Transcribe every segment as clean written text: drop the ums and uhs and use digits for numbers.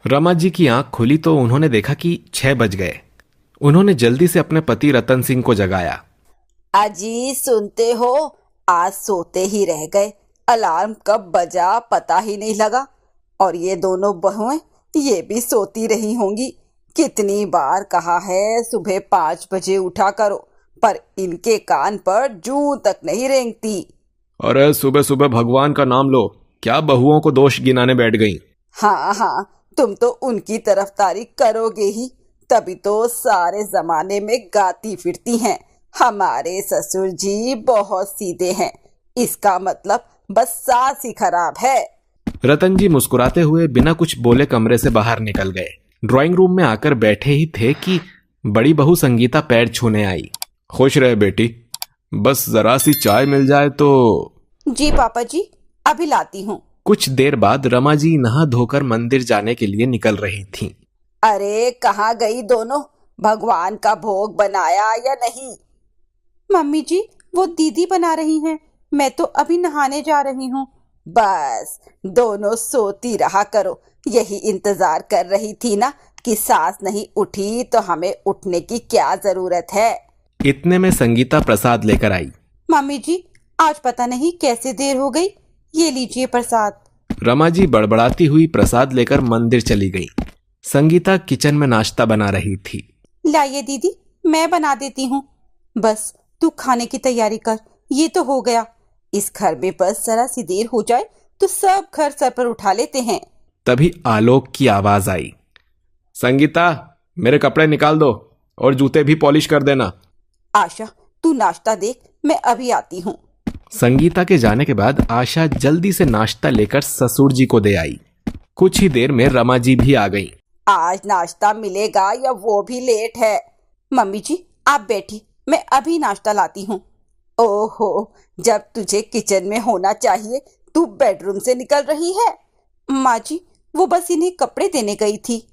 रमा जी की आंख खुली तो उन्होंने देखा कि 6 बज गए। उन्होंने जल्दी से अपने पति रतन सिंह को जगाया। अजी सुनते हो, आज सोते ही रह गए। अलार्म कब बजा पता ही नहीं लगा। और ये दोनों बहुएं, ये भी सोती रही होंगी। कितनी बार कहा है सुबह 5 बजे उठा करो, पर इनके कान पर जूं तक नहीं रेंगती। अरे सुबह सुबह भगवान का नाम लो, क्या बहुओं को दोष गिनाने बैठ गई। हाँ हाँ, तुम तो उनकी तरफदारी करोगे ही, तभी तो सारे जमाने में गाती फिरती हैं हमारे ससुर जी बहुत सीधे हैं। इसका मतलब बस सास ही खराब है। रतन जी मुस्कुराते हुए बिना कुछ बोले कमरे से बाहर निकल गए। ड्राइंग रूम में आकर बैठे ही थे कि बड़ी बहू संगीता पैर छूने आई। खुश रहे बेटी, बस जरा सी चाय मिल जाए तो। जी पापा जी, अभी लाती हूँ। कुछ देर बाद रमा जी नहा धोकर मंदिर जाने के लिए निकल रही थीं। अरे कहाँ गई दोनों? भगवान का भोग बनाया या नहीं? मम्मी जी, वो दीदी बना रही हैं, मैं तो अभी नहाने जा रही हूँ। बस दोनों सोती रहा करो। यही इंतजार कर रही थी ना कि सास नहीं उठी तो हमें उठने की क्या जरूरत है। इतने में संगीता प्रसाद लेकर आई। मम्मी जी, आज पता नहीं कैसे देर हो गई, ये लीजिए प्रसाद। रमा जी बड़बड़ाती हुई प्रसाद लेकर मंदिर चली गई। संगीता किचन में नाश्ता बना रही थी। लाइए दीदी, मैं बना देती हूँ। बस तू खाने की तैयारी कर, ये तो हो गया। इस घर में बस जरा सी देर हो जाए तो सब घर सर पर उठा लेते हैं। तभी आलोक की आवाज आई। संगीता, मेरे कपड़े निकाल दो और जूते भी पॉलिश कर देना। आशा, तू नाश्ता देख, मैं अभी आती हूँ। संगीता के जाने के बाद आशा जल्दी से नाश्ता लेकर ससुर जी को दे आई। कुछ ही देर में रमा जी भी आ गई। आज नाश्ता मिलेगा या वो भी लेट है? मम्मी जी आप बैठी, मैं अभी नाश्ता लाती हूँ। ओहो, जब तुझे किचन में होना चाहिए तू बेडरूम से निकल रही है। माँ जी, वो बस इन्हें कपड़े देने गई थी।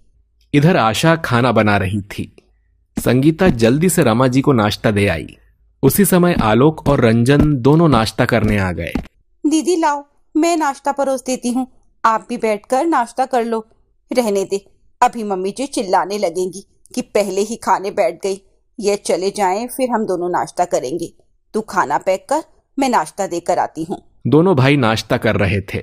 इधर आशा खाना बना रही थी। संगीता जल्दी से रमा जी को नाश्ता दे आई। उसी समय आलोक और रंजन दोनों नाश्ता करने आ गए। दीदी लाओ, मैं नाश्ता परोस देती हूँ, आप भी बैठकर नाश्ता कर लो। रहने दे, अभी मम्मी जी चिल्लाने लगेंगी कि पहले ही खाने बैठ गई। ये चले जाएं फिर हम दोनों नाश्ता करेंगे। तू खाना पैक कर, मैं नाश्ता देकर आती हूँ। दोनों भाई नाश्ता कर रहे थे।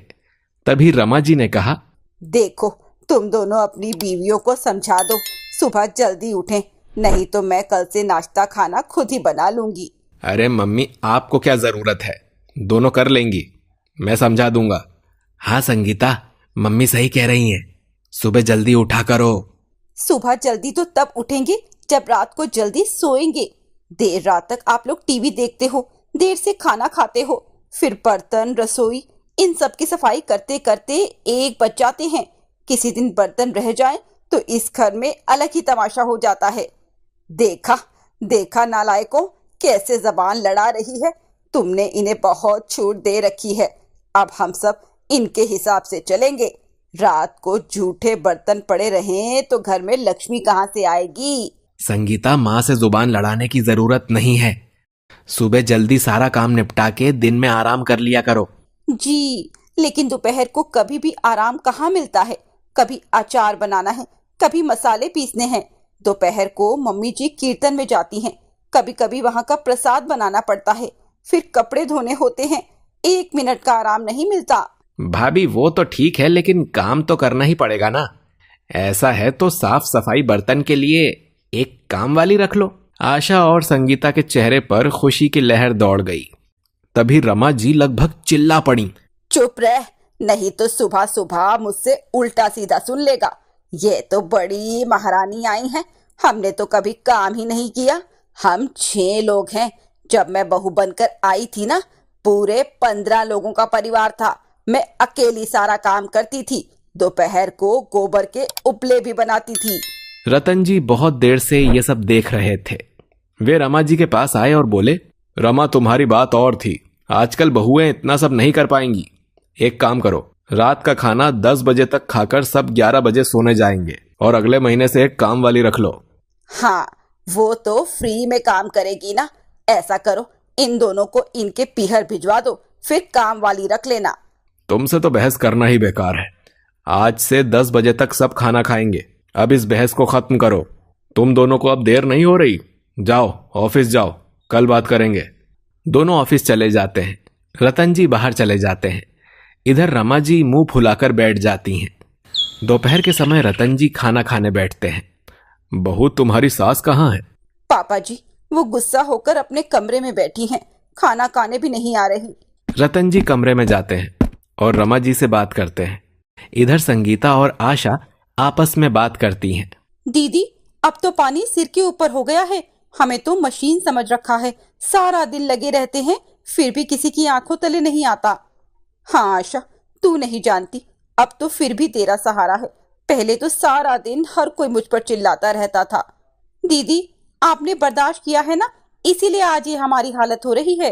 तभी रमा जी ने कहा, देखो, तुम दोनों अपनी बीवियों को समझा दो सुबह जल्दी उठें, नहीं तो मैं कल से नाश्ता खाना खुद ही बना लूंगी। अरे मम्मी, आपको क्या जरूरत है, दोनों कर लेंगी, मैं समझा दूंगा। हाँ संगीता, मम्मी सही कह रही हैं, सुबह जल्दी उठा करो। सुबह जल्दी तो तब उठेंगे जब रात को जल्दी सोएंगे। देर रात तक आप लोग टीवी देखते हो, देर से खाना खाते हो, फिर बर्तन रसोई इन सब की सफाई करते करते 1 बज जाते हैं। किसी दिन बर्तन रह जाए तो इस घर में अलग ही तमाशा हो जाता है। देखा देखा नालायकों, कैसे जबान लड़ा रही है। तुमने इन्हें बहुत छूट दे रखी है, अब हम सब इनके हिसाब से चलेंगे। रात को झूठे बर्तन पड़े रहें तो घर में लक्ष्मी कहाँ से आएगी? संगीता, माँ से जुबान लड़ाने की जरूरत नहीं है। सुबह जल्दी सारा काम निपटा के दिन में आराम कर लिया करो। जी, लेकिन दोपहर को कभी भी आराम कहाँ मिलता है। कभी अचार बनाना है, कभी मसाले पीसने हैं। दोपहर को मम्मी जी कीर्तन में जाती हैं, कभी कभी वहाँ का प्रसाद बनाना पड़ता है, फिर कपड़े धोने होते हैं। 1 मिनट का आराम नहीं मिलता। भाभी वो तो ठीक है, लेकिन काम तो करना ही पड़ेगा ना। ऐसा है तो साफ सफाई बर्तन के लिए एक काम वाली रख लो। आशा और संगीता के चेहरे पर खुशी की लहर दौड़ गई। तभी रमा जी लगभग चिल्ला पड़ी। चुप रह, नहीं तो सुबह सुबह मुझसे उल्टा सीधा सुन लेगा। ये तो बड़ी महारानी आई है, हमने तो कभी काम ही नहीं किया। हम 6 लोग हैं। जब मैं बहू बनकर आई थी ना, पूरे 15 लोगों का परिवार था। मैं अकेली सारा काम करती थी, दोपहर को गोबर के उपले भी बनाती थी। रतन जी बहुत देर से ये सब देख रहे थे। वे रमा जी के पास आए और बोले, रमा तुम्हारी बात और थी, आजकल बहुएं इतना सब नहीं कर पाएंगी। एक काम करो, रात का खाना 10 बजे तक खाकर सब 11 बजे सोने जाएंगे और अगले महीने से एक काम वाली रख लो। हाँ, वो तो फ्री में काम करेगी ना। ऐसा करो, इन दोनों को इनके पीहर भिजवा दो, फिर काम वाली रख लेना। तुमसे तो बहस करना ही बेकार है। आज से 10 बजे तक सब खाना खाएंगे। अब इस बहस को खत्म करो। तुम दोनों को अब देर नहीं हो रही? जाओ ऑफिस जाओ, कल बात करेंगे। दोनों ऑफिस चले जाते हैं। रतन जी बाहर चले जाते हैं। इधर रमा जी मुंह फुलाकर बैठ जाती हैं। दोपहर के समय रतन जी खाना खाने बैठते हैं। बहू, तुम्हारी सास कहाँ है? पापा जी, वो गुस्सा होकर अपने कमरे में बैठी हैं, खाना खाने भी नहीं आ रही। रतन जी कमरे में जाते हैं और रमा जी से बात करते हैं। इधर संगीता और आशा आपस में बात करती हैं। दीदी, अब तो पानी सिर के ऊपर हो गया है। हमें तो मशीन समझ रखा है, सारा दिन लगे रहते हैं, फिर भी किसी की आंखों तले नहीं आता। हाँ आशा, तू नहीं जानती, अब तो फिर भी तेरा सहारा है। पहले तो सारा दिन हर कोई मुझ पर चिल्लाता रहता था। दीदी, आपने बर्दाश्त किया है ना, इसीलिए आज ये हमारी हालत हो रही है।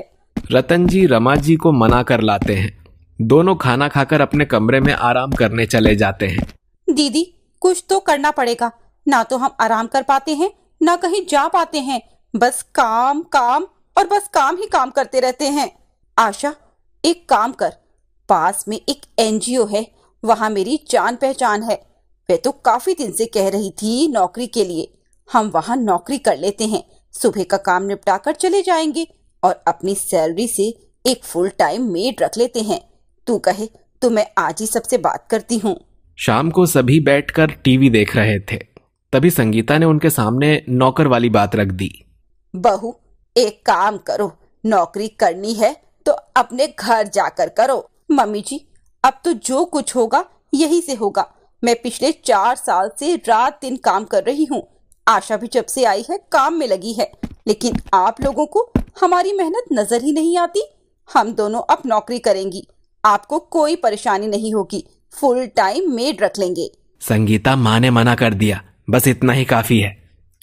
रतन जी रमा जी को मना कर लाते हैं। दोनों खाना खाकर अपने कमरे में आराम करने चले जाते हैं। दीदी, कुछ तो करना पड़ेगा, ना तो हम आराम कर पाते हैं, ना कहीं जा पाते हैं। बस काम काम और बस काम ही काम करते रहते हैं। आशा, एक काम कर, पास में एक एनजीओ है, वहां मेरी जान पहचान है। वे तो काफी दिन से कह रही थी नौकरी के लिए। हम वहां नौकरी कर लेते हैं, सुबह का काम निपटा कर चले जाएंगे और अपनी सैलरी से एक फुल टाइम मेड रख लेते हैं। तू कहे तो मैं आज ही सबसे बात करती हूँ। शाम को सभी बैठकर टीवी देख रहे थे। तभी संगीता ने उनके सामने नौकर वाली बात रख दी। बहू, एक काम करो, नौकरी करनी है तो अपने घर जाकर करो। मम्मी जी, अब तो जो कुछ होगा यही से होगा। मैं पिछले 4 साल से रात दिन काम कर रही हूँ। आशा भी जब से आई है काम में लगी है, लेकिन आप लोगों को हमारी मेहनत नजर ही नहीं आती। हम दोनों अब नौकरी करेंगी, आपको कोई परेशानी नहीं होगी, फुल टाइम मेड रख लेंगे। संगीता माँ ने मना कर दिया, बस इतना ही काफी है।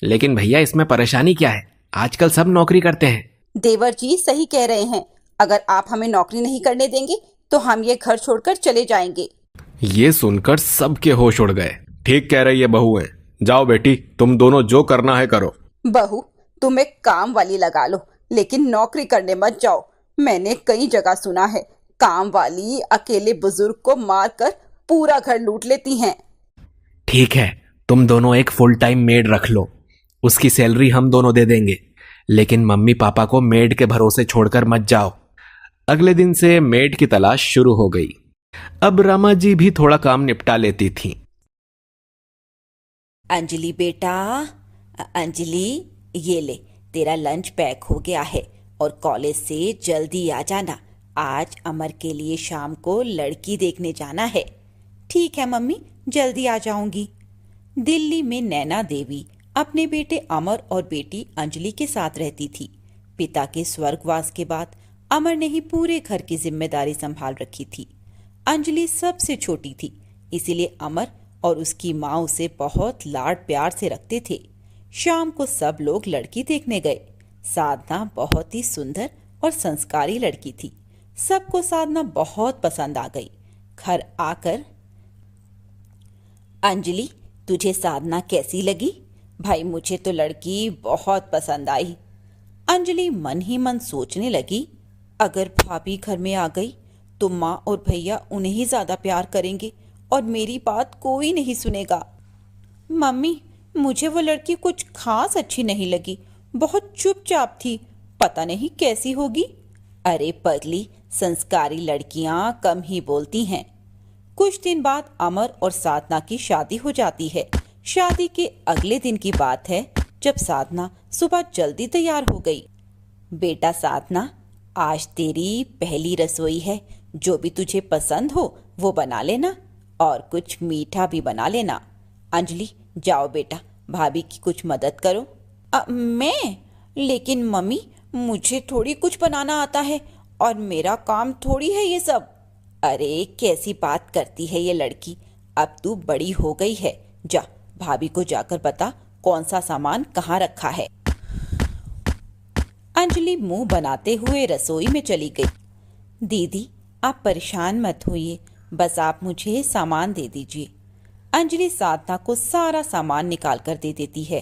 लेकिन भैया, इसमें परेशानी क्या है? आजकल सब नौकरी करते हैं। देवर जी सही कह रहे हैं, अगर आप हमें नौकरी नहीं करने देंगे तो हम ये घर छोड़कर चले जाएंगे। ये सुनकर सबके होश उड़ गए। ठीक कह रही है बहुएं। जाओ बेटी, तुम दोनों जो करना है करो। बहू, तुम एक काम वाली लगा लो, लेकिन नौकरी करने मत जाओ। मैंने कई जगह सुना है, काम वाली अकेले बुजुर्ग को मारकर पूरा घर लूट लेती हैं। ठीक है, तुम दोनों एक फुल टाइम मेड रख लो, उसकी सैलरी हम दोनों दे देंगे। लेकिन मम्मी पापा को मेड के भरोसे छोड़कर मत जाओ। अगले दिन से मेड की तलाश शुरू हो गई। अब रमा जी भी थोड़ा काम निपटा लेती थी। अंजलि बेटा, अंजलि, ये ले, तेरा लंच पैक हो गया है और कॉलेज से जल्दी आ जाना। आज अमर के लिए शाम को लड़की देखने जाना है। ठीक है मम्मी, जल्दी आ जाऊंगी। दिल्ली में नैना देवी अपने बेटे अमर और बेटी अंजलि के साथ रहती थी। पिता के स्वर्गवास के बाद अमर ने ही पूरे घर की जिम्मेदारी संभाल रखी थी। अंजलि सबसे छोटी थी, इसीलिए अमर और उसकी माँ उसे बहुत लाड प्यार से रखते थे। शाम को सब लोग लड़की देखने गए। साधना बहुत ही सुंदर और संस्कारी लड़की थी। सबको साधना बहुत पसंद आ गई। घर आकर, अंजलि, तुझे साधना कैसी लगी? भाई, मुझे तो लड़की बहुत पसंद आई। अंजलि मन ही मन सोचने लगी, अगर भाभी घर में आ गई तो माँ और भैया उन्हें ही ज्यादा प्यार करेंगे और मेरी बात कोई नहीं सुनेगा। मम्मी, मुझे वो लड़की कुछ खास अच्छी नहीं लगी, बहुत चुपचाप थी, पता नहीं कैसी होगी। अरे पगली, संस्कारी लड़कियां कम ही बोलती हैं। कुछ दिन बाद अमर और साधना की शादी हो जाती है। शादी के अगले दिन की बात है, जब साधना सुबह जल्दी तैयार हो गई। बेटा साधना, आज तेरी पहली रसोई है, जो भी तुझे पसंद हो वो बना लेना और कुछ मीठा भी बना लेना। अंजलि, जाओ बेटा, भाभी की कुछ मदद करो। मैं? लेकिन मम्मी, मुझे थोड़ी कुछ बनाना आता है और मेरा काम थोड़ी है ये सब। अरे कैसी बात करती है ये लड़की, अब तू बड़ी हो गई है। जा, भाभी को जाकर बता कौन सा सामान कहाँ रखा है। अंजलि मुंह बनाते हुए रसोई में चली गई। दीदी, आप परेशान मत होइए, बस आप मुझे सामान दे दीजिए। अंजलि साधना को सारा सामान निकाल कर दे देती है।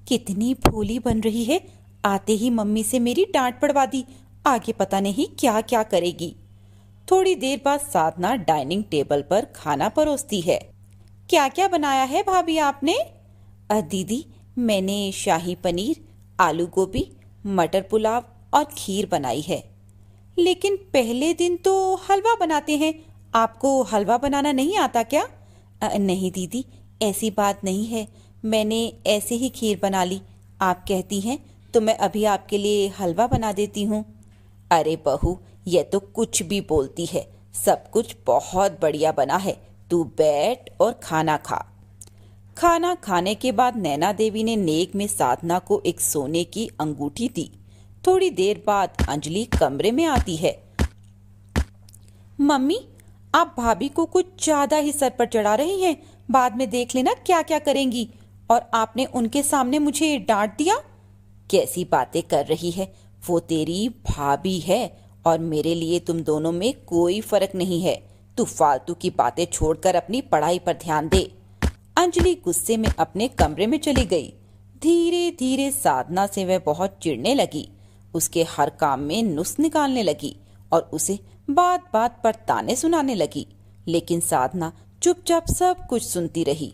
कितनी भोली बन रही है, आते ही मम्मी से मेरी डांट पड़वा दी, आगे पता नहीं क्या क्या करेगी। थोड़ी देर बाद साधना डाइनिंग टेबल पर खाना परोसती है। क्या क्या बनाया है भाभी आपने? दीदी, मैंने शाही पनीर, आलू गोभी, मटर पुलाव और खीर बनाई है। लेकिन पहले दिन तो हलवा बनाते हैं, आपको हलवा बनाना नहीं आता क्या? नहीं दीदी, ऐसी बात नहीं है, मैंने ऐसे ही खीर बना ली। आप कहती हैं तो मैं अभी आपके लिए हलवा बना देती हूँ। अरे बहू, ये तो कुछ भी बोलती है, सब कुछ बहुत बढ़िया बना है। तू बैठ और खाना खा। खाना खाने के बाद नैना देवी ने नेक में साधना को एक सोने की अंगूठी दी। थोड़ी देर बाद अंजलि कमरे में आती है। मम्मी, आप भाभी को कुछ ज्यादा ही सर पर चढ़ा रही हैं, बाद में देख लेना क्या क्या करेंगी। और आपने उनके सामने मुझे डांट दिया। कैसी बातें कर रही है, वो तेरी भाभी है और मेरे लिए तुम दोनों में कोई फर्क नहीं है। तू फालतू की बातें छोड़कर अपनी पढ़ाई पर ध्यान दे। अंजलि गुस्से में अपने कमरे में चली गई। धीरे धीरे साधना से वह बहुत चिढ़ने लगी, उसके हर काम में नुक्स निकालने लगी और उसे बात बात पर ताने सुनाने लगी। लेकिन साधना चुपचाप सब कुछ सुनती रही।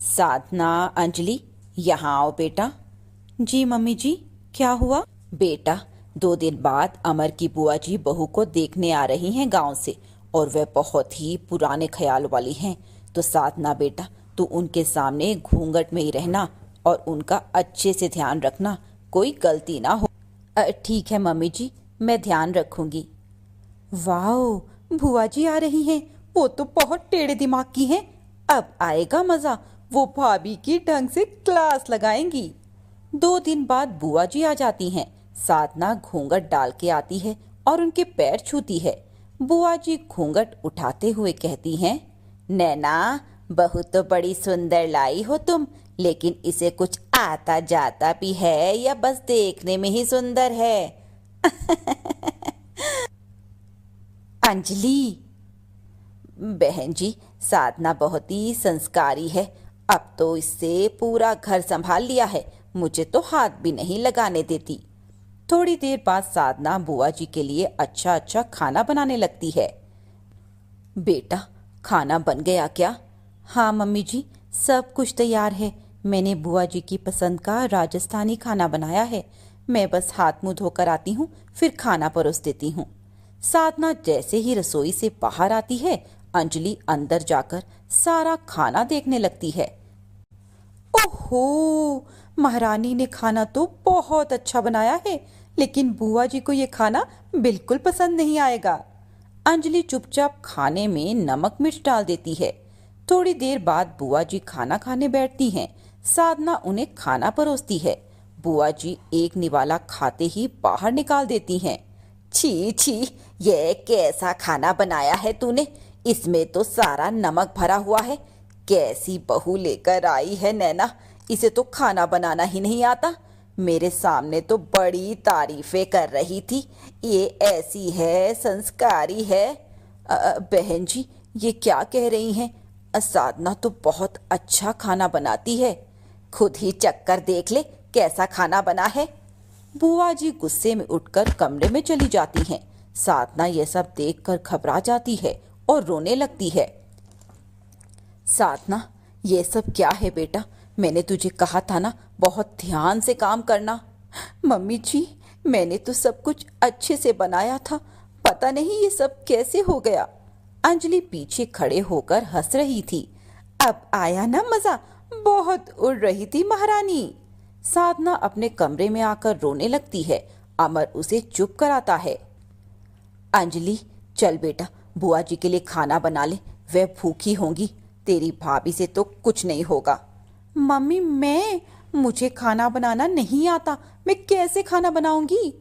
साधना, अंजलि, यहाँ आओ बेटा। जी मम्मी जी, क्या हुआ? बेटा, 2 दिन बाद अमर की बुआ जी बहू को देखने आ रही हैं गांव से, और वह बहुत ही पुराने ख्याल वाली हैं। तो साधना बेटा, तू उनके सामने घूंघट में ही रहना और उनका अच्छे से ध्यान रखना, कोई गलती ना हो। ठीक है मम्मी जी, मैं ध्यान रखूंगी। वाह, बुआ जी आ रही हैं, वो तो बहुत टेढ़े दिमाग की हैं। अब आएगा मजा, वो भाभी की ढंग से क्लास लगाएंगी। 2 दिन बाद बुआ जी आ जाती हैं। साधना घूंघट डाल के आती है और उनके पैर छूती है। बुआ जी घूंघट उठाते हुए कहती हैं, नैना, बहू तो बड़ी सुंदर लाई हो तुम, लेकिन इसे कुछ आता जाता भी है या बस देखने में ही सुंदर है? अंजलि, बहन जी, साधना बहुत ही संस्कारी है, अब तो इससे पूरा घर संभाल लिया है, मुझे तो हाथ भी नहीं लगाने देती। थोड़ी देर बाद साधना बुआ जी के लिए अच्छा अच्छा खाना बनाने लगती है। बेटा, खाना बन गया क्या? हाँ मम्मी जी, सब कुछ तैयार है। मैंने बुआ जी की पसंद का राजस्थानी खाना बनाया है। मैं बस हाथ मुंह धोकर आती हूँ, फिर खाना परोस देती हूँ। साधना जैसे ही रसोई से बाहर आती है, अंजलि अंदर जाकर सारा खाना देखने लगती है। ओहो, महारानी ने खाना तो बहुत अच्छा बनाया है, लेकिन बुआ जी को ये खाना बिल्कुल पसंद नहीं आएगा। अंजलि चुपचाप खाने में नमक मिर्च डाल देती है। थोड़ी देर बाद बुआ जी खाना खाने बैठती हैं। साधना उन्हें खाना परोसती है। बुआ जी एक निवाला खाते ही बाहर निकाल देती हैं। छी छी, ये कैसा खाना बनाया है तूने? इसमें तो सारा नमक भरा हुआ है। कैसी बहू लेकर आई है नैना, इसे तो खाना बनाना ही नहीं आता। मेरे सामने तो बड़ी तारीफें कर रही थी, ये ऐसी है, संस्कारी है। बहन जी, ये क्या कह रही हैं? साधना तो बहुत अच्छा खाना बनाती है, खुद ही चक्कर देख ले कैसा खाना बना है। बुआ जी गुस्से में उठकर कमरे में चली जाती हैं। साधना ये सब देखकर घबरा जाती है और रोने लगती है। साधना, ये सब क्या है बेटा? मैंने तुझे कहा था ना, बहुत ध्यान से काम करना। मम्मी जी, मैंने तो सब कुछ अच्छे से बनाया था, पता नहीं ये सब कैसे हो गया। अंजलि पीछे खड़े होकर हंस रही थी। अब आया ना मजा, बहुत उड़ रही थी महारानी। साधना अपने कमरे में आकर रोने लगती है। अमर उसे चुप कराता है। अंजलि, चल बेटा, बुआ जी के लिए खाना बना ले, वे भूखी होंगी। तेरी भाभी से तो कुछ नहीं होगा। मम्मी, मुझे खाना बनाना नहीं आता, मैं कैसे खाना बनाऊंगी?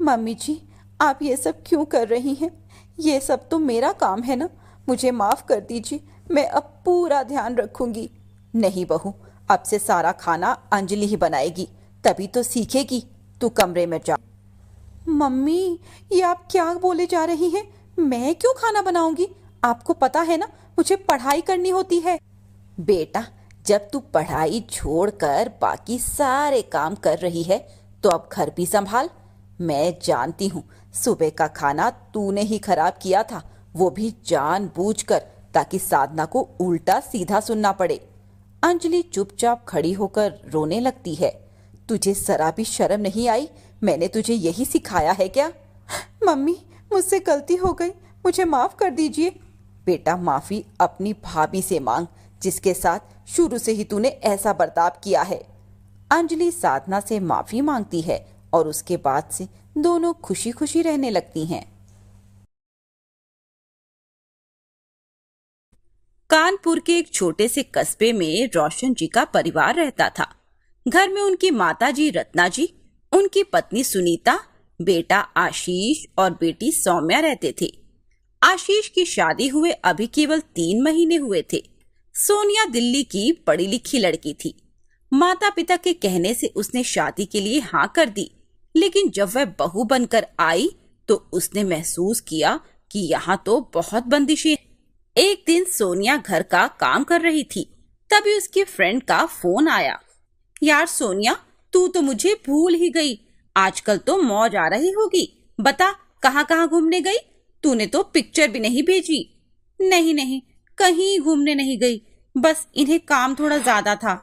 मम्मी जी, आप ये सब क्यों कर रही हैं? ये सब तो मेरा काम है ना, मुझे माफ कर दीजिए, मैं अब पूरा ध्यान रखूंगी। नहीं बहू, अब से सारा खाना अंजलि ही बनाएगी, तभी तो सीखेगी। तू कमरे में जा। मम्मी, ये आप क्या बोले जा रही हैं? मैं क्यों खाना बनाऊंगी? आपको पता है ना, मुझे पढ़ाई करनी होती है। बेटा, जब तू पढ़ाई छोड़कर बाकी सारे काम कर रही है, तो अब घर भी संभाल। मैं जानती हूँ सुबह का खाना तूने ही खराब किया था, वो भी जानबूझकर, ताकि साधना को उल्टा सीधा सुनना पड़े। अंजलि चुपचाप खड़ी होकर रोने लगती है। तुझे जरा भी शर्म नहीं आई? मैंने तुझे यही सिखाया है क्या? मम्मी, मुझसे गलती हो गई, मुझे माफ कर दीजिए। बेटा, माफी अपनी भाभी से मांग, जिसके साथ शुरू से ही तूने ऐसा बर्ताव किया है। अंजलि साधना से माफी मांगती है और उसके बाद से दोनों खुशी खुशी रहने लगती हैं। कानपुर के एक छोटे से कस्बे में रोशन जी का परिवार रहता था। घर में उनकी माताजी रत्ना जी, उनकी पत्नी सुनीता, बेटा आशीष और बेटी सौम्या रहते थे। आशीष की शादी हुए अभी केवल 3 महीने हुए थे। सोनिया दिल्ली की पढ़ी लिखी लड़की थी। माता पिता के कहने से उसने शादी के लिए हाँ कर दी, लेकिन जब वह बहू बनकर आई तो उसने महसूस किया कि यहाँ तो बहुत बंदिशें। एक दिन सोनिया घर का काम कर रही थी, तभी उसके फ्रेंड का फोन आया। यार सोनिया, तू तो मुझे भूल ही गई। आजकल तो मौज आ रही होगी। बता, कहाँ कहाँ घूमने गई? तूने तो पिक्चर भी नहीं भेजी। नहीं, कहीं घूमने नहीं गई, बस इन्हें काम थोड़ा ज्यादा था।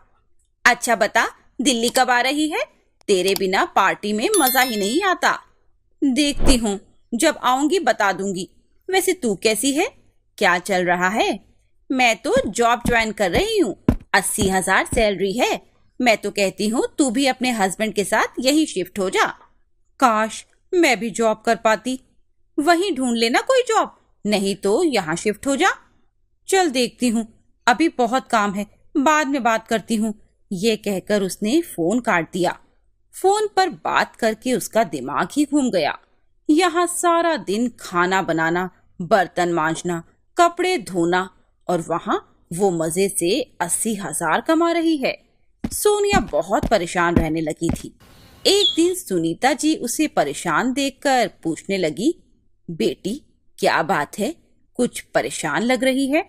अच्छा बता, दिल्ली कब आ रही है? तेरे बिना पार्टी में मजा ही नहीं आता। देखती हूँ, जब आऊंगी बता दूंगी। वैसे तू कैसी है? क्या चल रहा है? मैं तो जॉब ज्वाइन कर रही हूँ, 80,000 सैलरी है। मैं तो कहती हूँ तू भी अपने हस्बैंड के साथ यही शिफ्ट हो जा। काश मैं भी जॉब कर पाती। वहीं ढूंढ लेना कोई जॉब, नहीं तो यहाँ शिफ्ट हो जा। चल देखती हूँ, अभी बहुत काम है, बाद में बात करती हूँ। ये कहकर उसने फोन काट दिया। फोन पर बात करके उसका दिमाग ही घूम गया। यहाँ सारा दिन खाना बनाना, बर्तन मांजना, कपड़े धोना, और वहाँ वो मजे से 80,000 कमा रही है। सोनिया बहुत परेशान रहने लगी थी। एक दिन सुनीता जी उसे परेशान देखकर पूछने लगी, बेटी क्या बात है, कुछ परेशान लग रही है?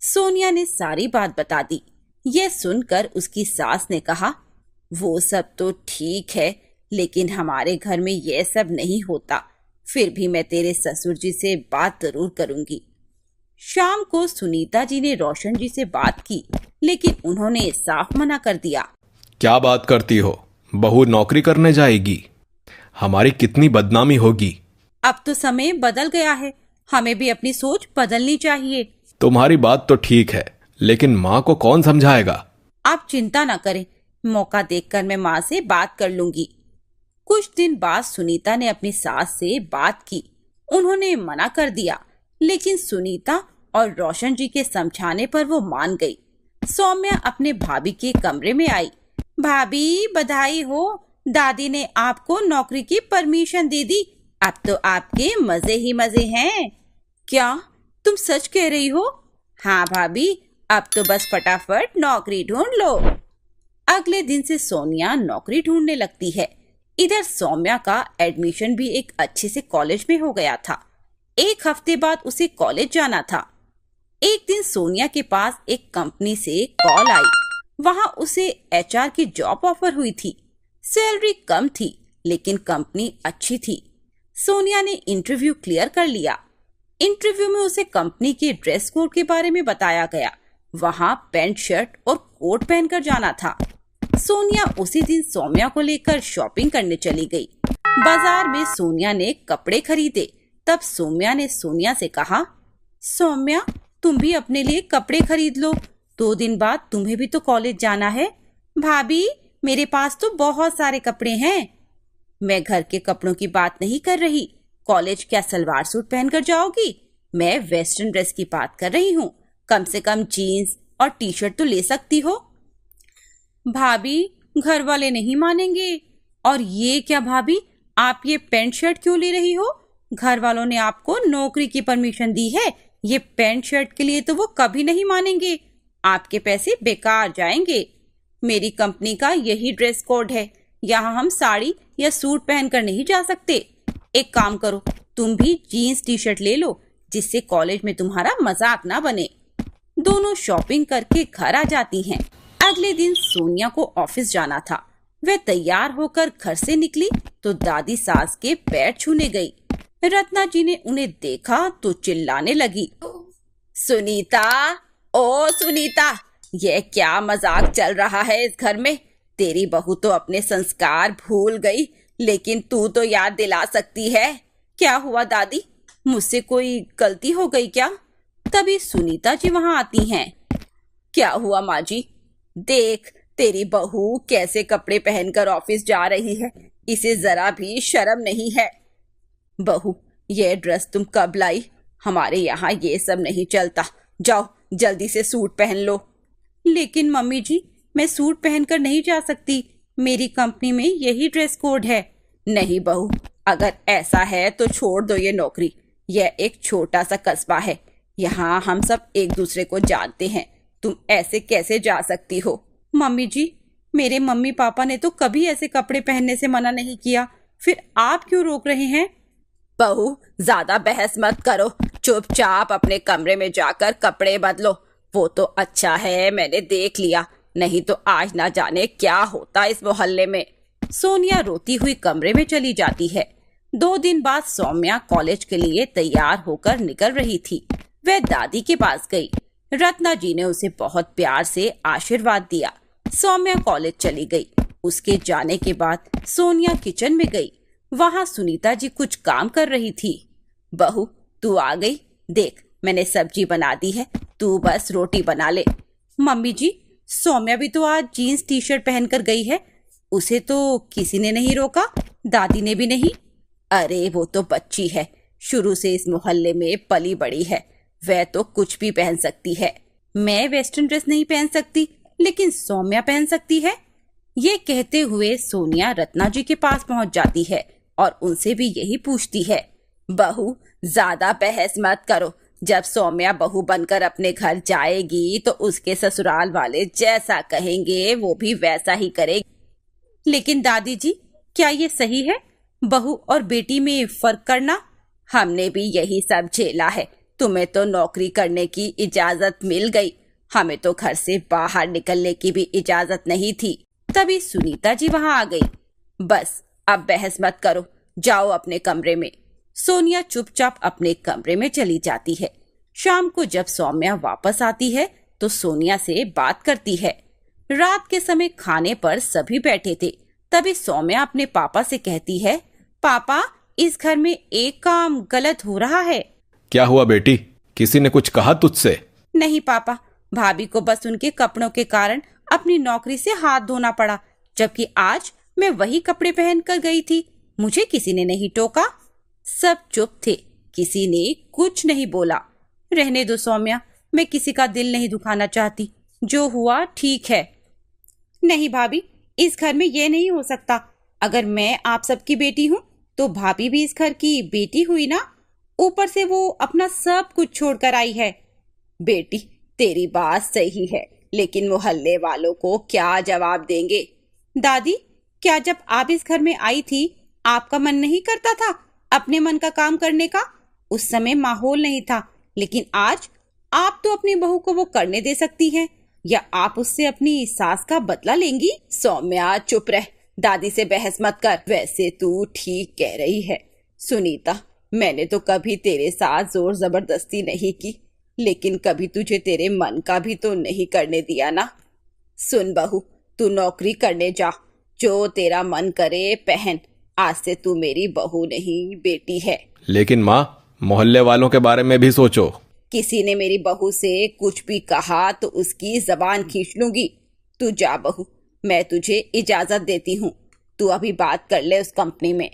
सोनिया ने सारी बात बता दी। यह सुनकर उसकी सास ने कहा, वो सब तो ठीक है, लेकिन हमारे घर में यह सब नहीं होता। फिर भी मैं तेरे ससुर जी से बात जरूर करूंगी। शाम को सुनीता जी ने रोशन जी से बात की, लेकिन उन्होंने साफ मना कर दिया। क्या बात करती हो? बहू नौकरी करने जाएगी, हमारी कितनी बदनामी होगी। अब तो समय बदल गया है, हमें भी अपनी सोच बदलनी चाहिए। तुम्हारी बात तो ठीक है, लेकिन माँ को कौन समझाएगा? आप चिंता न करें, मौका देखकर मैं माँ से बात कर लूंगी। कुछ दिन बाद सुनीता ने अपनी सास से बात की। उन्होंने मना कर दिया, लेकिन सुनीता और रोशन जी के समझाने पर वो मान गई। सौम्या अपने भाभी के कमरे में आई। भाभी बधाई हो, दादी ने आपको नौकरी की परमिशन दे दी। अब तो आपके मजे ही मजे हैं। क्या तुम सच कह रही हो? हाँ भाभी, अब तो बस फटाफट नौकरी ढूंढ लो। अगले दिन से सोनिया नौकरी ढूंढने लगती है। इधर सौम्या का एडमिशन भी एक अच्छे से कॉलेज में हो गया था। एक हफ्ते बाद उसे कॉलेज जाना था। एक दिन सोनिया के पास एक कंपनी से कॉल आई। वहां उसे एचआर की जॉब ऑफर हुई थी। सैलरी कम थी, लेकिन कंपनी अच्छी थी। सोनिया ने इंटरव्यू क्लियर कर लिया। इंटरव्यू में उसे कंपनी के ड्रेस कोड के बारे में बताया गया। वहां पैंट शर्ट और कोट पहनकर जाना था। सोनिया उसी दिन सौम्या को लेकर शॉपिंग करने चली गई। बाजार में सोनिया ने कपड़े खरीदे। तब सौम्या ने सोनिया से कहा, सौम्या तुम भी अपने लिए कपड़े खरीद लो, 2 दिन बाद तुम्हें भी तो कॉलेज जाना है। भाभी मेरे पास तो बहुत सारे कपड़े हैं। मैं घर के कपड़ों की बात नहीं कर रही। कॉलेज क्या सलवार सूट पहनकर जाओगी? मैं वेस्टर्न ड्रेस की बात कर रही हूँ। कम से कम जीन्स और टी शर्ट तो ले सकती हो। भाभी घर वाले नहीं मानेंगे। और ये क्या भाभी, आप ये पैंट शर्ट क्यों ले रही हो? घर वालों ने आपको नौकरी की परमिशन दी है, ये पैंट शर्ट के लिए तो वो कभी नहीं मानेंगे। आपके पैसे बेकार जाएंगे। मेरी कंपनी का यही ड्रेस कोड है, यहाँ हम साड़ी या सूट पहनकर नहीं जा सकते। एक काम करो, तुम भी जीन्स टी शर्ट ले लो, जिससे कॉलेज में तुम्हारा मजाक ना बने। दोनों शॉपिंग करके घर आ जाती हैं। अगले दिन सोनिया को ऑफिस जाना था। वह तैयार होकर घर से निकली तो दादी सास के पैर छूने गई। रत्ना जी ने उन्हें देखा तो चिल्लाने लगी, सुनीता, ओ सुनीता, ये क्या मजाक चल रहा है इस घर में? तेरी बहू तो अपने संस्कार भूल गई, लेकिन तू तो याद दिला सकती है। क्या हुआ दादी, मुझसे कोई गलती हो गई क्या? तभी सुनीता जी वहां आती हैं। क्या हुआ माँ जी? देख, तेरी बहू कैसे कपड़े पहनकर ऑफिस जा रही है, इसे जरा भी शर्म नहीं है। बहू, ये ड्रेस तुम कब लाई? हमारे यहाँ ये सब नहीं चलता, जाओ जल्दी से सूट पहन लो। लेकिन मम्मी जी, मैं सूट पहनकर नहीं जा सकती, मेरी कंपनी में यही ड्रेस कोड है। नहीं बहू, अगर ऐसा है तो छोड़ दो ये नौकरी। यह एक छोटा सा कस्बा है, यहाँ हम सब एक दूसरे को जानते हैं, तुम ऐसे कैसे जा सकती हो? मम्मी जी, मेरे मम्मी पापा ने तो कभी ऐसे कपड़े पहनने से मना नहीं किया, फिर आप क्यों रोक रहे हैं? बहू, ज्यादा बहस मत करो, चुपचाप अपने कमरे में जाकर कपड़े बदलो। वो तो अच्छा है मैंने देख लिया, नहीं तो आज ना जाने क्या होता इस मोहल्ले में। सोनिया रोती हुई कमरे में चली जाती है। 2 दिन बाद सौम्या कॉलेज के लिए तैयार होकर निकल रही थी। वह दादी के पास गई। रत्ना जी ने उसे बहुत प्यार से आशीर्वाद दिया। सौम्या कॉलेज चली गई। उसके जाने के बाद सोनिया किचन में गई। वहां सुनीता जी कुछ काम कर रही थी। बहू, तू आ गई, देख मैंने सब्जी बना दी है, तू बस रोटी बना ले। मम्मी जी, सौम्या भी तो आज जीन्स टी शर्ट पहनकर गई है, उसे तो किसी ने नहीं रोका, दादी ने भी नहीं। अरे वो तो बच्ची है, शुरू से इस मोहल्ले में पली बड़ी है, वह तो कुछ भी पहन सकती है। मैं वेस्टर्न ड्रेस नहीं पहन सकती, लेकिन सौम्या पहन सकती है। ये कहते हुए सोनिया रत्ना जी के पास पहुंच जाती है और उनसे भी यही पूछती है। बहू, ज्यादा बहस मत करो, जब सौम्या बहू बनकर अपने घर जाएगी तो उसके ससुराल वाले जैसा कहेंगे वो भी वैसा ही करेगी। लेकिन दादी जी, क्या ये सही है, बहू और बेटी में फर्क करना? हमने भी यही सब झेला है, तुम्हें तो नौकरी करने की इजाजत मिल गई, हमें तो घर से बाहर निकलने की भी इजाजत नहीं थी। तभी सुनीता जी वहां आ गई। बस अब बहस मत करो, जाओ अपने कमरे में। सोनिया चुपचाप अपने कमरे में चली जाती है। शाम को जब सौम्या वापस आती है तो सोनिया से बात करती है। रात के समय खाने पर सभी बैठे थे। तभी सौम्या अपने पापा से कहती है, पापा, इस घर में एक काम गलत हो रहा है। क्या हुआ बेटी, किसी ने कुछ कहा तुझसे? नहीं पापा, भाभी को बस उनके कपड़ों के कारण अपनी नौकरी से हाथ धोना पड़ा, जबकि आज मैं वही कपड़े पहन कर गई थी, मुझे किसी ने नहीं टोका। सब चुप थे, किसी ने कुछ नहीं बोला। रहने दो सौम्या, मैं किसी का दिल नहीं दुखाना चाहती, जो हुआ ठीक है। नहीं भाभी, इस घर में ये नहीं हो सकता, अगर मैं आप सबकी बेटी हूँ तो भाभी भी इस घर की बेटी हुई ना, ऊपर से वो अपना सब कुछ छोड़कर आई है। बेटी, तेरी बात सही है, लेकिन मोहल्ले वालों को क्या जवाब देंगे? दादी, क्या जब आप इस घर में आई थी आपका मन नहीं करता था अपने मन का काम करने का? उस समय माहौल नहीं था, लेकिन आज आप तो अपनी बहू को वो करने दे सकती हैं, या आप उससे अपनी सास का बदला लेंगी? सौम्या चुप रह, दादी से बहस मत कर। वैसे तू ठीक कह रही है सुनीता, मैंने तो कभी तेरे साथ जोर जबरदस्ती नहीं की, लेकिन कभी तुझे तेरे मन का भी तो नहीं करने दिया ना। सुन बहू, तू नौकरी करने जा, जो तेरा मन करे पहन, आज से तू मेरी बहू नहीं बेटी है। लेकिन माँ, मोहल्ले वालों के बारे में भी सोचो। किसी ने मेरी बहू से कुछ भी कहा तो उसकी जबान खींच लूंगी। तू जा बहू, मैं तुझे इजाजत देती हूँ, तू अभी बात कर ले उस कंपनी में।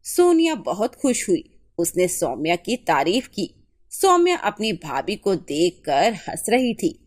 सोनिया बहुत खुश हुई, उसने सौम्या की तारीफ की। सौम्या अपनी भाभी को देखकर हंस रही थी।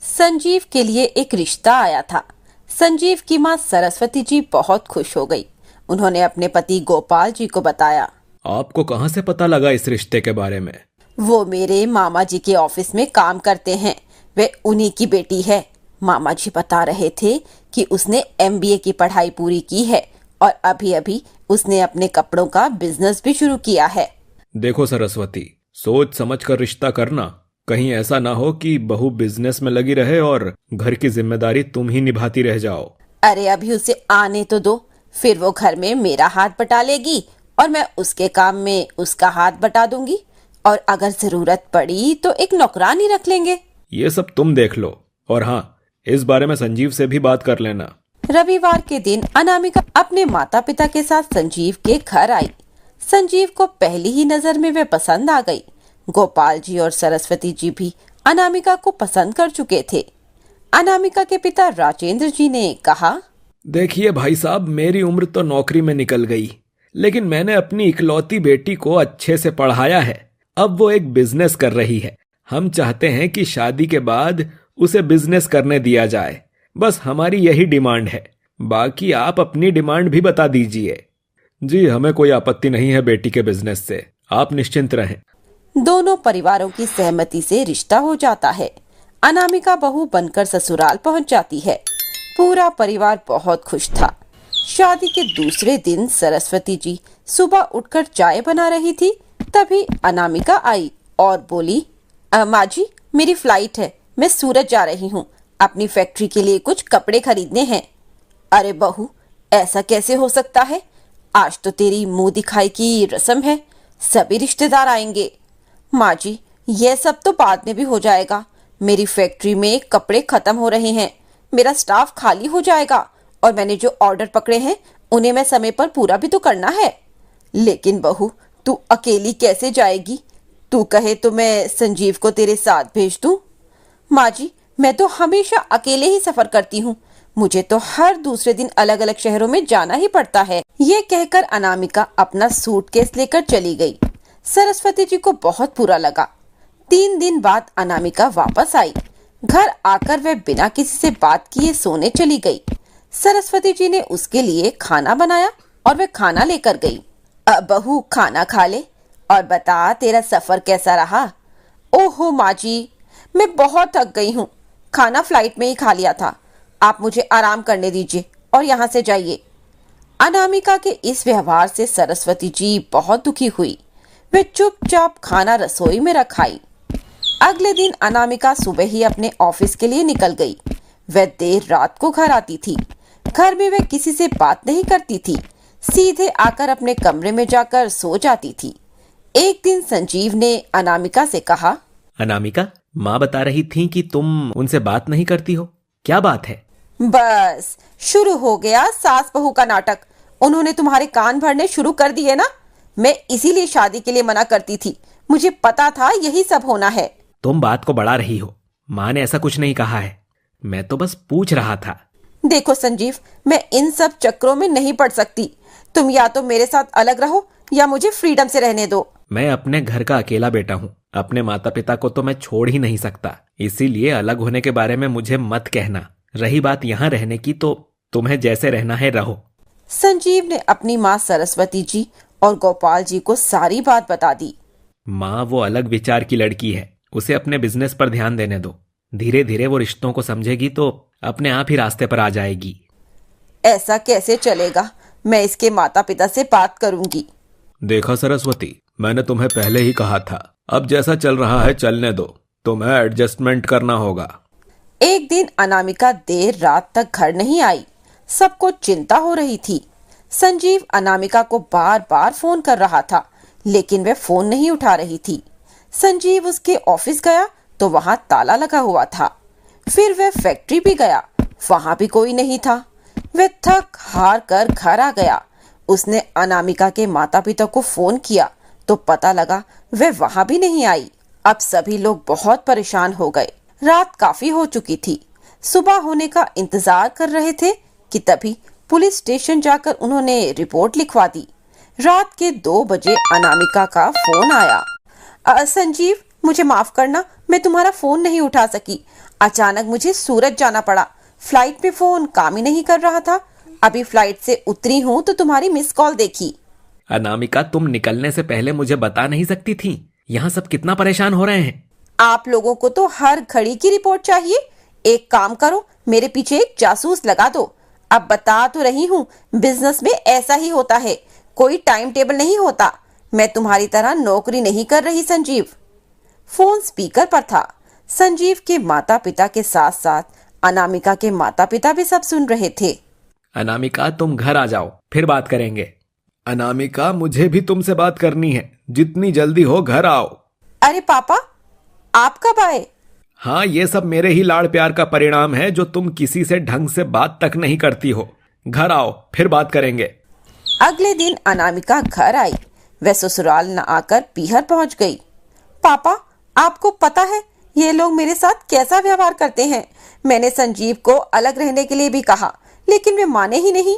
संजीव के लिए एक रिश्ता आया था। संजीव की मां सरस्वती जी बहुत खुश हो गई। उन्होंने अपने पति गोपाल जी को बताया। आपको कहाँ से पता लगा इस रिश्ते के बारे में? वो मेरे मामा जी के ऑफिस में काम करते हैं, वे उन्हीं की बेटी है। मामा जी बता रहे थे कि उसने MBA की पढ़ाई पूरी की है और अभी अभी उसने अपने कपड़ों का बिजनेस भी शुरू किया है। देखो सरस्वती, सोच समझ कर रिश्ता करना, कहीं ऐसा ना हो कि बहू बिजनेस में लगी रहे और घर की जिम्मेदारी तुम ही निभाती रह जाओ। अरे अभी उसे आने तो दो, फिर वो घर में मेरा हाथ बटा लेगी और मैं उसके काम में उसका हाथ बटा दूंगी, और अगर जरूरत पड़ी तो एक नौकरानी रख लेंगे। ये सब तुम देख लो, और हाँ, इस बारे में संजीव से भी बात कर लेना। रविवार के दिन अनामिका अपने माता पिता के साथ संजीव के घर आई। संजीव को पहली ही नजर में वे पसंद आ गई। गोपाल जी और सरस्वती जी भी अनामिका को पसंद कर चुके थे। अनामिका के पिता राजेंद्र जी ने कहा, देखिए भाई साहब, मेरी उम्र तो नौकरी में निकल गई, लेकिन मैंने अपनी इकलौती बेटी को अच्छे से पढ़ाया है। अब वो एक बिजनेस कर रही है। हम चाहते हैं कि शादी के बाद उसे बिजनेस करने दिया जाए। बस हमारी यही डिमांड है। बाकी आप अपनी डिमांड भी बता दीजिए। जी, हमें कोई आपत्ति नहीं है बेटी के बिजनेस से, आप निश्चिंत रहें। दोनों परिवारों की सहमति से रिश्ता हो जाता है। अनामिका बहू बनकर ससुराल पहुंच जाती है। पूरा परिवार बहुत खुश था। शादी के दूसरे दिन सरस्वती जी सुबह उठकर चाय बना रही थी, तभी अनामिका आई और बोली, माँ जी, मेरी फ्लाइट है, मैं सूरत जा रही हूँ। अपनी फैक्ट्री के लिए कुछ कपड़े खरीदने हैं। अरे बहू, ऐसा कैसे हो सकता है? आज तो तेरी मुंह दिखाई की रस्म है, सभी रिश्तेदार आएंगे। माँ जी, यह सब तो बाद में भी हो जाएगा। मेरी फैक्ट्री में कपड़े खत्म हो रहे हैं, मेरा स्टाफ खाली हो जाएगा, और मैंने जो ऑर्डर पकड़े हैं उन्हें मैं समय पर पूरा भी तो करना है। लेकिन बहू, तू अकेली कैसे जाएगी? तू कहे तो मैं संजीव को तेरे साथ भेज दूं। माँ जी, मैं तो हमेशा अकेले ही सफर करती हूँ, मुझे तो हर दूसरे दिन अलग अलग शहरों में जाना ही पड़ता है। ये कहकर अनामिका अपना सूटकेस लेकर चली गई। सरस्वती जी को बहुत बुरा लगा। 3 दिन बाद अनामिका वापस आई। घर आकर वह बिना किसी से बात किए सोने चली गई। सरस्वती जी ने उसके लिए खाना बनाया और वह खाना लेकर गई। अब बहू, खाना खा ले और बता तेरा सफर कैसा रहा। ओहो माँ जी, मैं बहुत थक गई हूँ। खाना फ्लाइट में ही खा लिया था। आप मुझे आराम करने दीजिए और यहाँ से जाइए। अनामिका के इस व्यवहार से सरस्वती जी बहुत दुखी हुई। वे चुपचाप खाना रसोई में रखाई। अगले दिन अनामिका सुबह ही अपने ऑफिस के लिए निकल गई। वह देर रात को घर आती थी। घर में वह किसी से बात नहीं करती थी, सीधे आकर अपने कमरे में जाकर सो जाती थी। एक दिन संजीव ने अनामिका से कहा, अनामिका, माँ बता रही थी कि तुम उनसे बात नहीं करती हो, क्या बात है? बस शुरू हो गया सास बहू का नाटक। उन्होंने तुम्हारे कान भरने शुरू कर दिए ना। मैं इसीलिए शादी के लिए मना करती थी, मुझे पता था यही सब होना है। तुम बात को बढ़ा रही हो, माँ ने ऐसा कुछ नहीं कहा है, मैं तो बस पूछ रहा था। देखो संजीव, मैं इन सब चक्रों में नहीं पड़ सकती। तुम या तो मेरे साथ अलग रहो या मुझे फ्रीडम से रहने दो। मैं अपने घर का अकेला बेटा हूँ, अपने माता पिता को तो मैं छोड़ ही नहीं सकता। इसीलिए अलग होने के बारे में मुझे मत कहना। रही बात यहाँ रहने की, तो तुम्हें जैसे रहना है रहो। संजीव ने अपनी माँ सरस्वती जी और गोपाल जी को सारी बात बता दी। माँ वो अलग विचार की लड़की है, उसे अपने बिजनेस पर ध्यान देने दो। धीरे धीरे वो रिश्तों को समझेगी तो अपने आप ही रास्ते पर आ जाएगी। ऐसा कैसे चलेगा? मैं इसके माता पिता से बात करूंगी। देखा सरस्वती, मैंने तुम्हें पहले ही कहा था, अब जैसा चल रहा है चलने दो, तुम्हें एडजस्टमेंट करना होगा। एक दिन अनामिका देर रात तक घर नहीं आई। सबको चिंता हो रही थी। संजीव अनामिका को बार बार फोन कर रहा था, लेकिन वह फोन नहीं उठा रही थी। संजीव उसके ऑफिस गया तो वहां ताला लगा हुआ था। फिर वह फैक्ट्री भी गया, वहां भी कोई नहीं था। वह थक हार कर घर आ गया। उसने अनामिका के माता पिता को फोन किया तो पता लगा वह वहां भी नहीं आई। अब सभी लोग बहुत परेशान हो गए। रात काफी हो चुकी थी। सुबह होने का इंतजार कर रहे थे कि तभी पुलिस स्टेशन जाकर उन्होंने रिपोर्ट लिखवा दी। रात के 2 बजे अनामिका का फोन आया। संजीव, मुझे माफ करना, मैं तुम्हारा फोन नहीं उठा सकी। अचानक मुझे सूरत जाना पड़ा। फ्लाइट में फोन काम ही नहीं कर रहा था। अभी फ्लाइट से उतरी हूँ तो तुम्हारी मिस कॉल देखी। अनामिका, तुम निकलने से पहले मुझे बता नहीं सकती थी? यहाँ सब कितना परेशान हो रहे हैं। आप लोगों को तो हर घड़ी की रिपोर्ट चाहिए। एक काम करो, मेरे पीछे एक जासूस लगा दो। अब बता तो रही हूँ, बिजनेस में ऐसा ही होता है, कोई टाइम टेबल नहीं होता। मैं तुम्हारी तरह नौकरी नहीं कर रही संजीव। फोन स्पीकर पर था। संजीव के माता पिता के साथ साथ अनामिका के माता पिता भी सब सुन रहे थे। अनामिका तुम घर आ जाओ, फिर बात करेंगे। अनामिका मुझे भी तुमसे बात करनी है, जितनी जल्दी हो घर आओ। अरे पापा, आप कब आए? हाँ, ये सब मेरे ही लाड़ प्यार का परिणाम है जो तुम किसी से ढंग से बात तक नहीं करती हो। घर आओ, फिर बात करेंगे। अगले दिन अनामिका घर आई। वह ससुराल न आकर पीहर पहुंच गई। पापा, आपको पता है ये लोग मेरे साथ कैसा व्यवहार करते हैं? मैंने संजीव को अलग रहने के लिए भी कहा, लेकिन वे माने ही नहीं।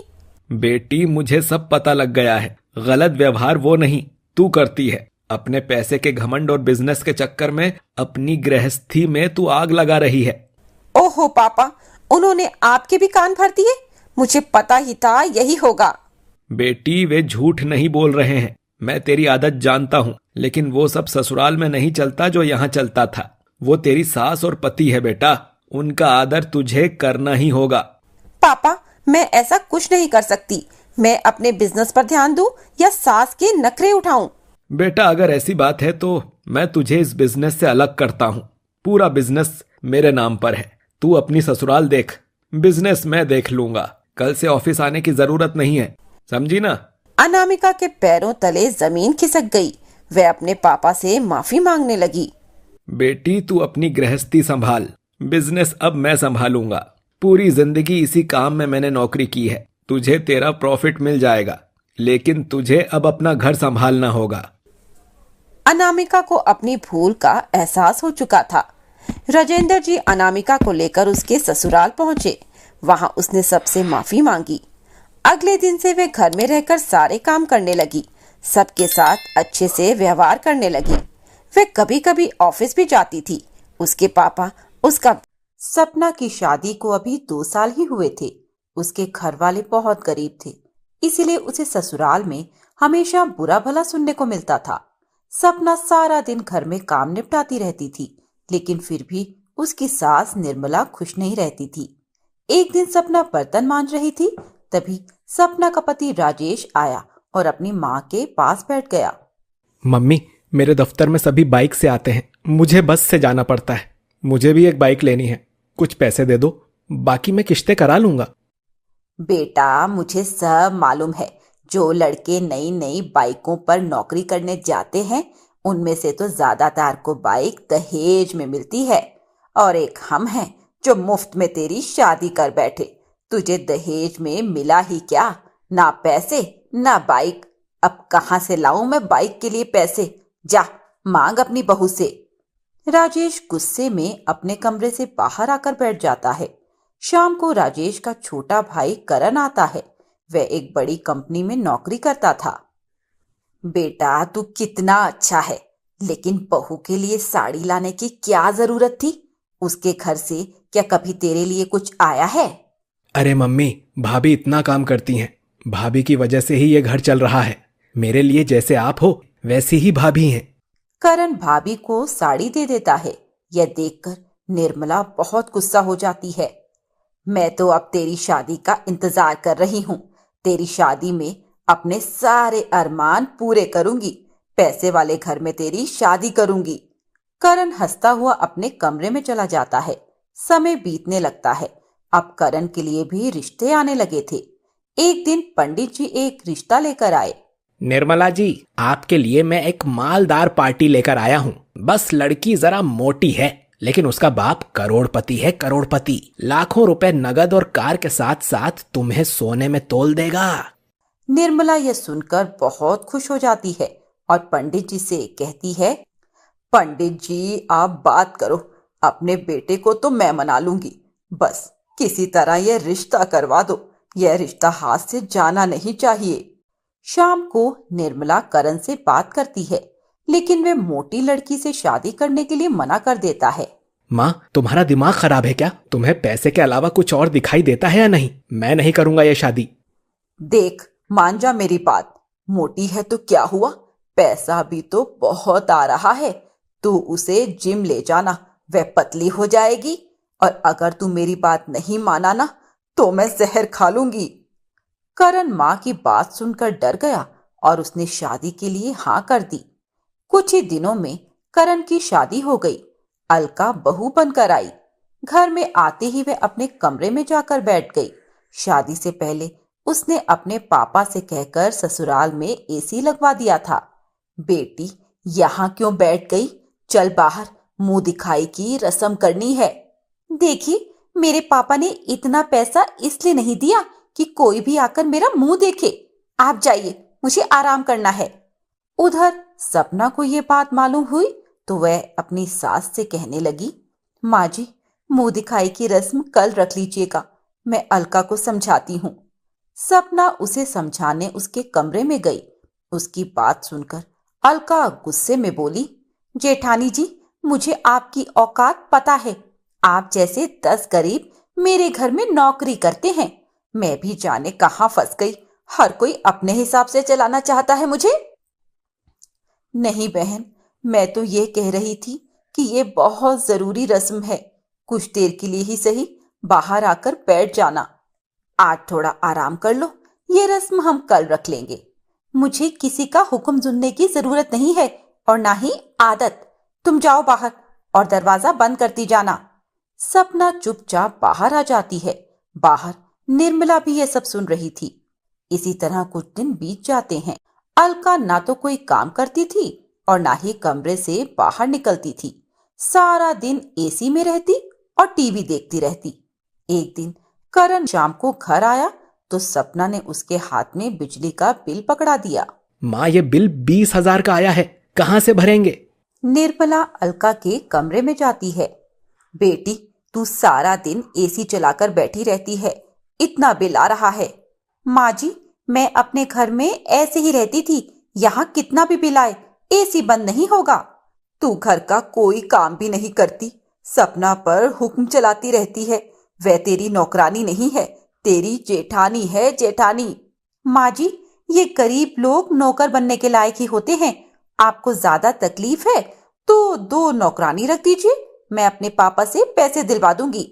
बेटी, मुझे सब पता लग गया है। गलत व्यवहार वो नहीं, तू करती है। अपने पैसे के घमंड और बिजनेस के चक्कर में अपनी गृहस्थी में तू आग लगा रही है। ओहो पापा, उन्होंने आपके भी कान भर दिए। मुझे पता ही था यही होगा। बेटी, वे झूठ नहीं बोल रहे हैं। मैं तेरी आदत जानता हूँ, लेकिन वो सब ससुराल में नहीं चलता जो यहाँ चलता था। वो तेरी सास और पति है बेटा, उनका आदर तुझे करना ही होगा। पापा, मैं ऐसा कुछ नहीं कर सकती। मैं अपने बिजनेस पर ध्यान दूं या सास के नखरे उठाऊं? बेटा, अगर ऐसी बात है तो मैं तुझे इस बिजनेस से अलग करता हूँ। पूरा बिजनेस मेरे नाम पर है। तू अपनी ससुराल देख, बिजनेस मैं देख लूंगा। कल से ऑफिस आने की जरूरत नहीं है, समझी ना? अनामिका के पैरों तले जमीन खिसक गई। वह अपने पापा से माफी मांगने लगी। बेटी, तू अपनी गृहस्थी संभाल, बिजनेस अब मैं संभालूंगा। पूरी जिंदगी इसी काम में मैंने नौकरी की है। तुझे तेरा प्रॉफिट मिल जाएगा, लेकिन तुझे अब अपना घर संभालना होगा। अनामिका को अपनी भूल का एहसास हो चुका था। राजेंद्र जी अनामिका को लेकर उसके ससुराल पहुंचे। वहां उसने सबसे माफी मांगी। अगले दिन से वे घर में रहकर सारे काम करने लगी। सबके साथ अच्छे से व्यवहार करने लगी। वे कभी कभी ऑफिस भी जाती थी। उसके पापा उसका सपना की शादी को अभी 2 साल ही हुए थे। उसके घर वाले बहुत गरीब थे, इसीलिए उसे ससुराल में हमेशा बुरा भला सुनने को मिलता था। सपना सारा दिन घर में काम निपटाती रहती थी, लेकिन फिर भी उसकी सास निर्मला खुश नहीं रहती थी। एक दिन सपना बर्तन मांज रही थी, तभी सपना का पति राजेश आया और अपनी माँ के पास बैठ गया। मम्मी, मेरे दफ्तर में सभी बाइक से आते हैं, मुझे बस से जाना पड़ता है। मुझे भी एक बाइक लेनी है, कुछ पैसे दे दो, बाकी मैं किश्तें करा लूंगा। बेटा, मुझे सब मालूम है। जो लड़के नई नई बाइकों पर नौकरी करने जाते हैं, उनमें से तो ज्यादातर को बाइक दहेज में मिलती है, और एक हम हैं जो मुफ्त में तेरी शादी कर बैठे। तुझे दहेज में मिला ही क्या? ना पैसे ना बाइक। अब कहाँ से लाऊं मैं बाइक के लिए पैसे? जा मांग अपनी बहू से। राजेश गुस्से में अपने कमरे से बाहर आकर बैठ जाता है। शाम को राजेश का छोटा भाई करण आता है। वह एक बड़ी कंपनी में नौकरी करता था। बेटा, तू कितना अच्छा है, लेकिन बहू के लिए साड़ी लाने की क्या जरूरत थी? उसके घर से क्या कभी तेरे लिए कुछ आया है? अरे मम्मी, भाभी इतना काम करती हैं। भाभी की वजह से ही ये घर चल रहा है। मेरे लिए जैसे आप हो वैसी ही भाभी हैं। करण भाभी को साड़ी दे देता है। यह देखकर निर्मला बहुत गुस्सा हो जाती है। मैं तो अब तेरी शादी का इंतजार कर रही हूँ। तेरी शादी में अपने सारे अरमान पूरे करूंगी। पैसे वाले घर में तेरी शादी करूंगी। करण हंसता हुआ अपने कमरे में चला जाता है। समय बीतने लगता है। अब करण के लिए भी रिश्ते आने लगे थे। एक दिन पंडित जी एक रिश्ता लेकर आए। निर्मला जी, आपके लिए मैं एक मालदार पार्टी लेकर आया हूँ। बस लड़की जरा मोटी है, लेकिन उसका बाप करोड़पति है, करोड़पति। लाखों रुपए नगद और कार के साथ साथ तुम्हें सोने में तोल देगा। निर्मला यह सुनकर बहुत खुश हो जाती है और पंडित जी से कहती है, पंडित जी आप बात करो, अपने बेटे को तो मैं मना लूंगी। बस किसी तरह यह रिश्ता करवा दो। यह रिश्ता हाथ से जाना नहीं चाहिए। शाम को निर्मला करण से बात करती है, लेकिन वह मोटी लड़की से शादी करने के लिए मना कर देता है। माँ, तुम्हारा दिमाग खराब है क्या? तुम्हें पैसे के अलावा कुछ और दिखाई देता है या नहीं? मैं नहीं करूंगा ये शादी। देख, मान जा मेरी बात। मोटी है तो क्या हुआ, पैसा भी तो बहुत आ रहा है। तू उसे जिम ले जाना, वह पतली हो जाएगी। और अगर तू मेरी बात नहीं माना ना, तो मैं जहर खा लूंगी। करण माँ की बात सुनकर डर गया और उसने शादी के लिए हाँ कर दी। कुछ ही दिनों में करण की शादी हो गई। अलका बहू बनकर आई। घर में आते ही वह अपने कमरे में जाकर बैठ गई। शादी से पहले उसने अपने पापा से कहकर ससुराल में एसी लगवा दिया था। बेटी, यहाँ क्यों बैठ गई? चल बाहर, मुंह दिखाई की रस्म करनी है। देखिए, मेरे पापा ने इतना पैसा इसलिए नहीं दिया कि कोई भी आकर मेरा मुंह देखे। आप जाइए, मुझे आराम करना है। उधर सपना को ये बात मालूम हुई तो वह अपनी सास से कहने लगी, माँ जी, मुंह दिखाई की रस्म कल रख लीजिएगा, मैं अलका को समझाती हूँ। सपना उसे समझाने उसके कमरे में गई। उसकी बात सुनकर अलका गुस्से में बोली, जेठानी जी, मुझे आपकी औकात पता है। आप जैसे 10 गरीब मेरे घर में नौकरी करते हैं। मैं भी जाने कहाँ फंस गई। हर कोई अपने हिसाब से चलाना चाहता है मुझे। नहीं बहन, मैं तो ये कह रही थी कि ये बहुत जरूरी रस्म है। कुछ देर के लिए ही सही बाहर आकर बैठ जाना। आज थोड़ा आराम कर लो, ये रस्म हम कल रख लेंगे। मुझे किसी का हुक्म सुनने की जरूरत नहीं है और ना ही आदत। तुम जाओ बाहर और दरवाजा बंद करती जाना। सपना चुपचाप बाहर आ जाती है। बाहर निर्मला भी ये सब सुन रही थी। इसी तरह कुछ दिन बीत जाते हैं। अलका ना तो कोई काम करती थी और ना ही कमरे से बाहर निकलती थी। सारा दिन एसी में रहती और टीवी देखती रहती। एक दिन करण शाम को घर आया तो सपना ने उसके हाथ में बिजली का बिल पकड़ा दिया। माँ, ये बिल 20,000 का आया है, कहाँ से भरेंगे? निर्मला अलका के कमरे में जाती है। बेटी, तू सारा दिन एसी चलाकर बैठी रहती है, इतना बिल आ रहा है। माँ जी, मैं अपने घर में ऐसे ही रहती थी, यहाँ कितना भी बिल आए एसी बंद नहीं होगा। तू घर का कोई काम भी नहीं करती, सपना पर हुक्म चलाती रहती है। वह तेरी नौकरानी नहीं है, तेरी जेठानी है, जेठानी। माँ जी, ये गरीब लोग नौकर बनने के लायक ही होते हैं। आपको ज्यादा तकलीफ है तो 2 नौकरानी रख दीजिए, मैं अपने पापा से पैसे दिलवा दूंगी।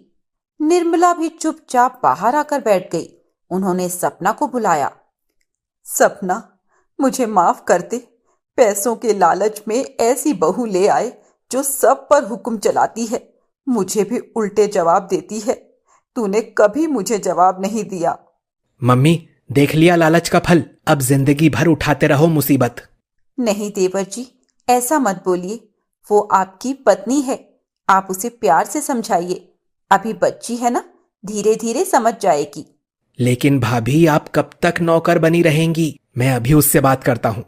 निर्मला भी चुपचाप बाहर आकर बैठ गई। उन्होंने सपना को बुलाया। सपना, मुझे माफ कर दे। पैसों के लालच में ऐसी बहू ले आए जो सब पर हुक्म चलाती है, मुझे भी उल्टे जवाब देती है। तूने कभी मुझे जवाब नहीं दिया। मम्मी, देख लिया लालच का फल, अब जिंदगी भर उठाते रहो मुसीबत। नहीं देवर जी, ऐसा मत बोलिए। वो आपकी पत्नी है, आप उसे प्यार से समझाइए। अभी बच्ची है ना, धीरे धीरे समझ जाएगी। लेकिन भाभी, आप कब तक नौकर बनी रहेंगी? मैं अभी उससे बात करता हूँ।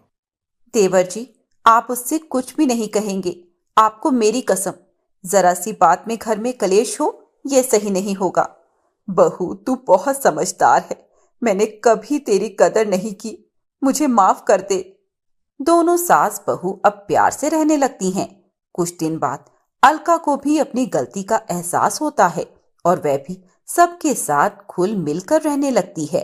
देवर जी, आप उससे कुछ भी नहीं कहेंगे, आपको मेरी कसम। जरा सी बात में घर में कलेश हो, ये सही नहीं होगा। बहू, तू बहुत समझदार है, मैंने कभी तेरी कदर नहीं की, मुझे माफ कर दे। दोनों सास बहू अब प्यार से रहने लगती हैं। कुछ दिन बाद अलका को भी अपनी गलती का एहसास होता है और वह भी सबके साथ घुल मिलकर रहने लगती है।